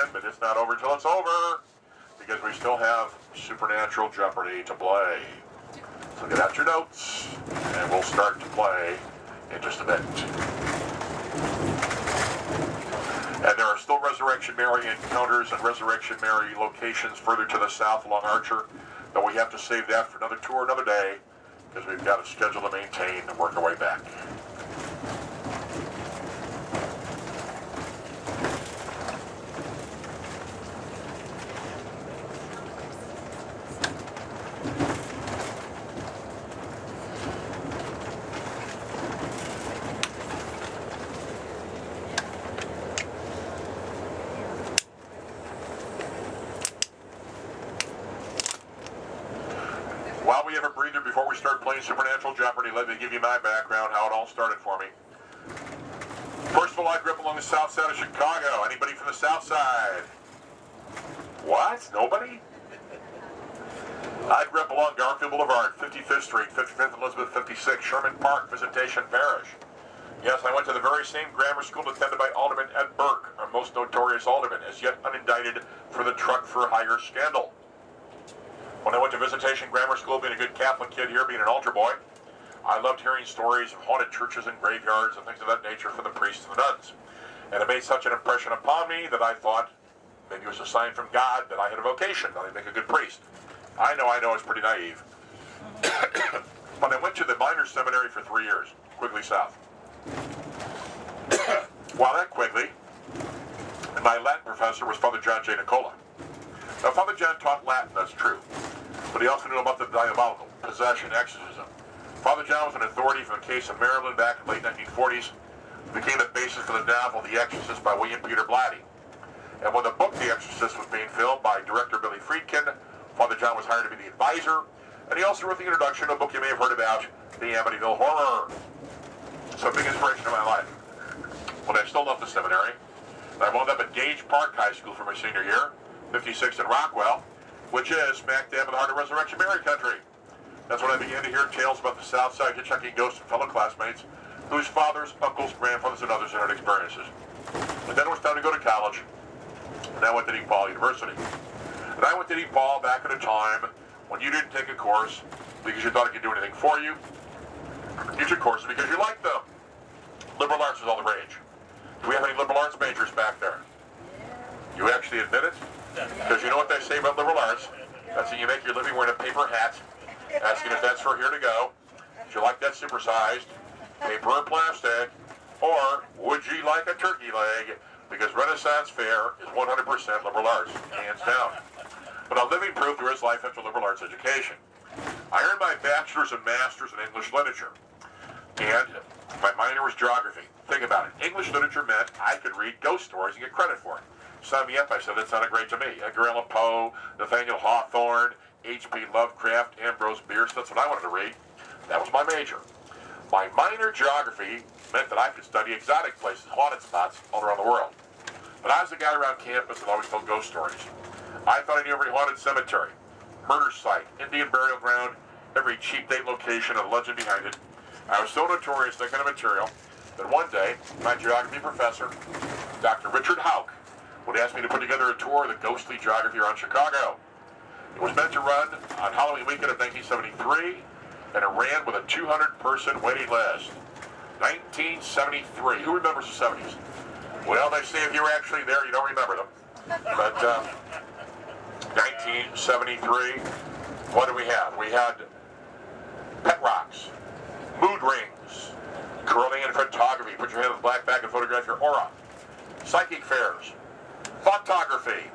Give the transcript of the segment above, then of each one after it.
in, but it's not over until it's over, because we still have Supernatural Jeopardy to play. So get out your notes, and we'll start to play in just a bit. And there are still Resurrection Mary encounters and Resurrection Mary locations further to the south along Archer, but we have to save that for another tour another day, because we've got a schedule to maintain and work our way back. While we have a breather before we start playing Supernatural Jeopardy, let me give you my background, how it all started for me. First of all, I grew up along the south side of Chicago. Anybody from the south side? What? Nobody? I grew up along Garfield Boulevard, 55th Street, 55th Elizabeth, 56, Sherman Park, Visitation Parish. Yes, I went to the very same grammar school attended by Alderman Ed Burke, our most notorious alderman, as yet unindicted for the truck for hire scandal. When I went to Visitation Grammar School, being a good Catholic kid here, being an altar boy, I loved hearing stories of haunted churches and graveyards and things of that nature from the priests and the nuns. And it made such an impression upon me that I thought maybe it was a sign from God that I had a vocation, that I'd make a good priest. I know, it's pretty naive. But I went to the minor seminary for 3 years, Quigley South. While at Quigley, my Latin professor was Father John J. Nicola. Now, Father John taught Latin, that's true, but he also knew about the diabolical, possession, exorcism. Father John was an authority for the case of Maryland back in the late 1940s, became the basis for the novel The Exorcist by William Peter Blatty. And when the book The Exorcist was being filmed by director Billy Friedkin, Father John was hired to be the advisor, and he also wrote the introduction to a book you may have heard about, The Amityville Horror. So a big inspiration in my life. When I still left the seminary, I wound up at Gage Park High School for my senior year, 56 in Rockwell, which is smack dab in the heart of Resurrection Mary country. That's when I began to hear tales about the Southside hitchhiking ghosts and fellow classmates whose fathers, uncles, grandfathers, and others had experiences. And then it was time to go to college, and I went to DePaul University. And I went to DePaul back at a time when you didn't take a course because you thought it could do anything for you. You took courses because you liked them. Liberal arts was all the rage. Do we have any liberal arts majors back there? You actually admit it? Because you know what they say about liberal arts? That's how you make your living wearing a paper hat, asking if that's for here to go. Would you like that supersized? Paper or plastic? Or would you like a turkey leg? Because Renaissance Fair is 100% liberal arts, hands down. But a living proof there is life after liberal arts education. I earned my bachelor's and master's in English literature. And my minor was geography. Think about it. English literature meant I could read ghost stories and get credit for it. Sign me up, I said, that sounded great to me. Edgar Allan Poe, Nathaniel Hawthorne, H.P. Lovecraft, Ambrose Bierce, that's what I wanted to read. That was my major. My minor, geography, meant that I could study exotic places, haunted spots all around the world. But I was the guy around campus that always told ghost stories. I thought I knew every haunted cemetery, murder site, Indian burial ground, every cheap date location and legend behind it. I was so notorious that kind of material that one day, my geography professor, Dr. Richard Houck, would ask me to put together a tour of the ghostly geography around Chicago. It was meant to run on Halloween weekend of 1973, and it ran with a 200-person waiting list. 1973. Who remembers the 70s? Well, they say if you were actually there, you don't remember them. But 1973, what do we have? We had pet rocks, mood rings, curling in photography. Put your hand in the black bag and photograph your aura. Psychic fairs. Photography.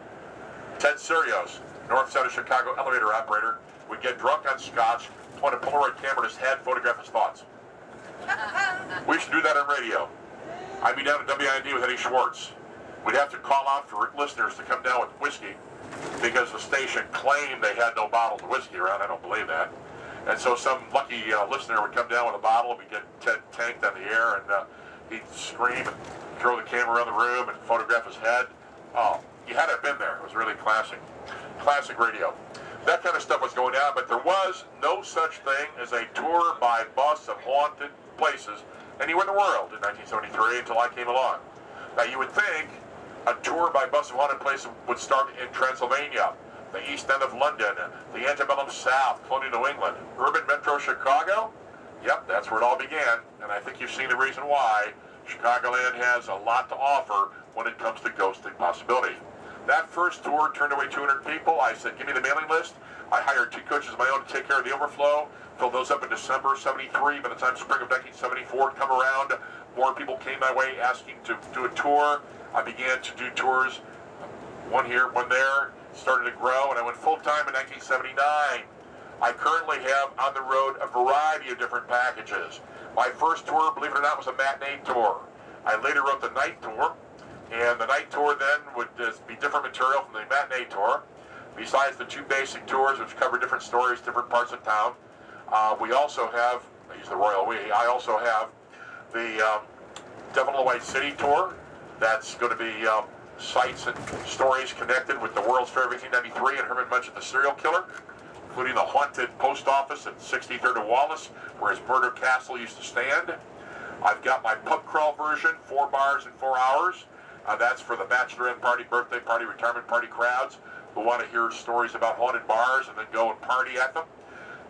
Ted Sirios, north side of Chicago elevator operator, would get drunk on scotch, point a Polaroid camera at his head, photograph his thoughts. We should do that on radio. I'd be down at WIND with Eddie Schwartz. We'd have to call out for listeners to come down with whiskey because the station claimed they had no bottles of whiskey around. I don't believe that. And so some lucky listener would come down with a bottle, and we'd get Ted tanked on the air, and he'd scream and throw the camera around the room and photograph his head. Oh, you had to have been there. It was really classic. Classic radio. That kind of stuff was going on, but there was no such thing as a tour by bus of haunted places anywhere in the world in 1973 until I came along. Now, you would think A tour by Bus of Haunted Places would start in Transylvania, the East End of London, the antebellum South, colonial New England, urban metro Chicago. Yep, that's where it all began, and I think you've seen the reason why. Chicagoland has a lot to offer when it comes to ghosting possibility. That first tour turned away 200 people. I said, give me the mailing list. I hired 2 coaches of my own to take care of the overflow. Filled those up in December of '73. By the time spring of 1974 had come around, more people came my way asking to do a tour. I began to do tours, one here, one there, started to grow, and I went full-time in 1979. I currently have on the road a variety of different packages. My first tour, believe it or not, was a matinee tour. I later wrote the night tour, and the night tour then would be different material from the matinee tour. Besides the 2 basic tours, which cover different stories, different parts of town, we also have, I use the royal we, I also have the Devil in the White City tour. That's going to be sites and stories connected with the World's Fair of 1893 and Herman Munch the serial killer, including the haunted post office at 63rd and Wallace, where his murder castle used to stand. I've got my pub crawl version, 4 bars in 4 hours. That's for the bachelorette party, birthday party, retirement party crowds who want to hear stories about haunted bars and then go and party at them.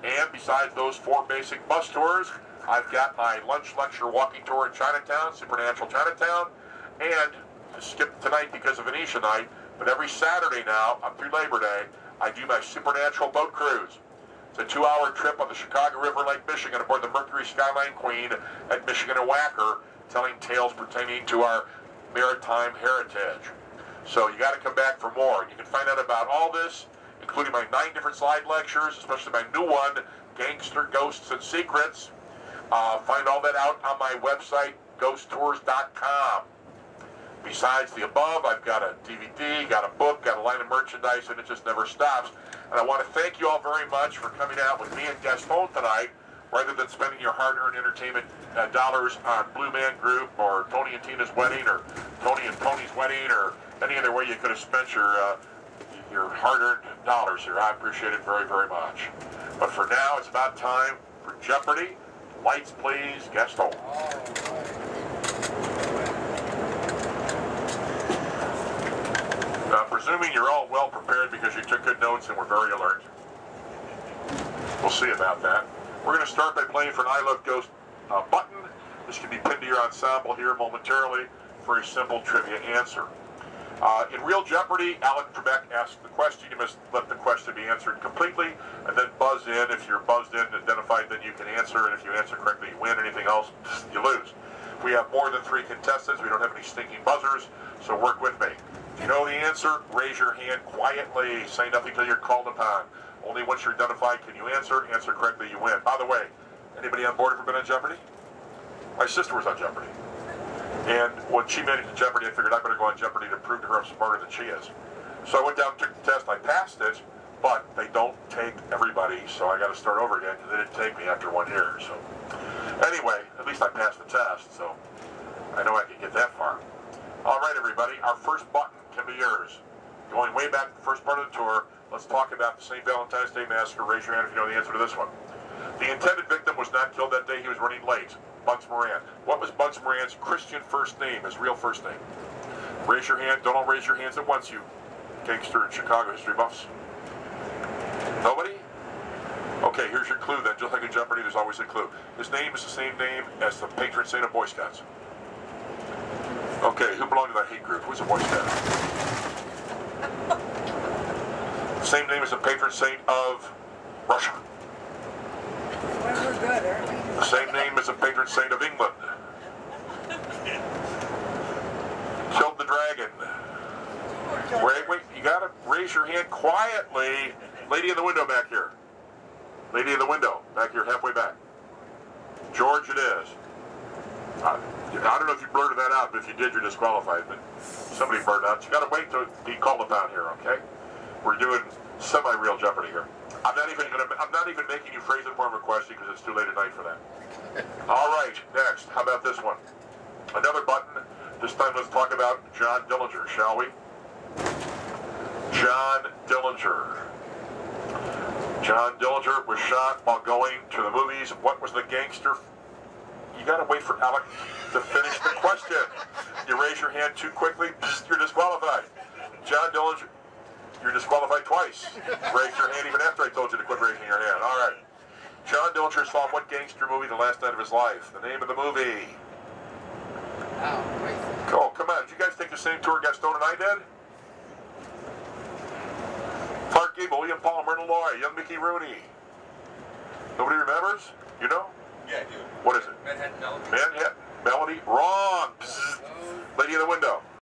And besides those 4 basic bus tours, I've got my lunch lecture walking tour in Chinatown, Supernatural Chinatown, and skip tonight because of Venetia night, but every Saturday now, up through Labor Day, I do my Supernatural boat cruise. It's a 2-hour trip on the Chicago River, Lake Michigan, aboard the Mercury Skyline Queen at Michigan and Wacker, telling tales pertaining to our maritime heritage. So you got to come back for more. You can find out about all this, including my 9 different slide lectures, especially my new one, Gangster, Ghosts, and Secrets. Find all that out on my website, ghosttours.com. Besides the above, I've got a DVD, got a book, got a line of merchandise, and it just never stops. And I want to thank you all very much for coming out with me and Gaston tonight, rather than spending your hard-earned entertainment dollars on Blue Man Group or Tony and Tina's wedding or Tony and Tony's wedding or any other way you could have spent your hard-earned dollars here. I appreciate it very, very much. But for now, it's about time for Jeopardy! Lights, please, Gaston. Presuming you're all well prepared because you took good notes and were very alert. We'll see about that. We're going to start by playing for an I Love Ghost button. This can be pinned to your ensemble here momentarily for a simple trivia answer. In Real Jeopardy, Alan Trebek asks the question. You must let the question be answered completely and then buzz in. If you're buzzed in and identified, then you can answer. And if you answer correctly, you win. Anything else, you lose. We have more than 3 contestants. We don't have any stinking buzzers, so work with me. If you know the answer, raise your hand quietly. Say nothing until you're called upon. Only once you're identified can you answer. Answer correctly, you win. By the way, anybody on board ever been on Jeopardy? My sister was on Jeopardy. And when she made it to Jeopardy, I figured I better go on Jeopardy to prove to her I'm smarter than she is. So I went down and took the test. I passed it, but they don't take everybody, so I got to start over again because they didn't take me after 1 year. So anyway, at least I passed the test, so I know I can get that far. All right, everybody, our first button can be yours. Going way back to the first part of the tour, let's talk about the St. Valentine's Day Massacre. Raise your hand if you know the answer to this one. The intended victim was not killed that day. He was running late. Bugs Moran. What was Bugs Moran's Christian first name, his real first name? Raise your hand. Don't all raise your hands at once, you gangster and Chicago history buffs. Nobody? Okay, here's your clue then. Just like in Jeopardy, there's always a clue. His name is the same name as the patron saint of Boy Scouts. Okay, who belonged to that hate group? Who's a Boy Scout? Same name as the patron saint of Russia. Well, we're good, aren't we? The same name as the patron saint of England. Killed the dragon. Wait, you gotta raise your hand quietly. Lady in the window back here. Lady in the window, back here, halfway back. George it is. I don't know if you blurted that out, but if you did, you're disqualified. But somebody blurted out. You got to wait to be called upon here, okay? We're doing semi-real Jeopardy here. I'm not even making you phrase it more of a question because it's too late at night for that. All right, next. How about this one? Another button. This time, let's talk about John Dillinger, shall we? John Dillinger. John Dillinger was shot while going to the movies. What was the gangster You got to wait for Alec to finish the question. You raise your hand too quickly, you're disqualified. John Dillinger, you're disqualified twice. Raise your hand even after I told you to quit raising your hand. All right. John Dillinger saw what gangster movie the last night of his life? The name of the movie. Oh, wait. Oh, come on. Did you guys take the same tour Gaston and I did? Clark Gable, William Paul, Myrna Loy, young Mickey Rooney. Nobody remembers? You know? Yeah, I do. What is it? Manhattan Melody. Manhattan Melody? Wrong. Lady in the Window.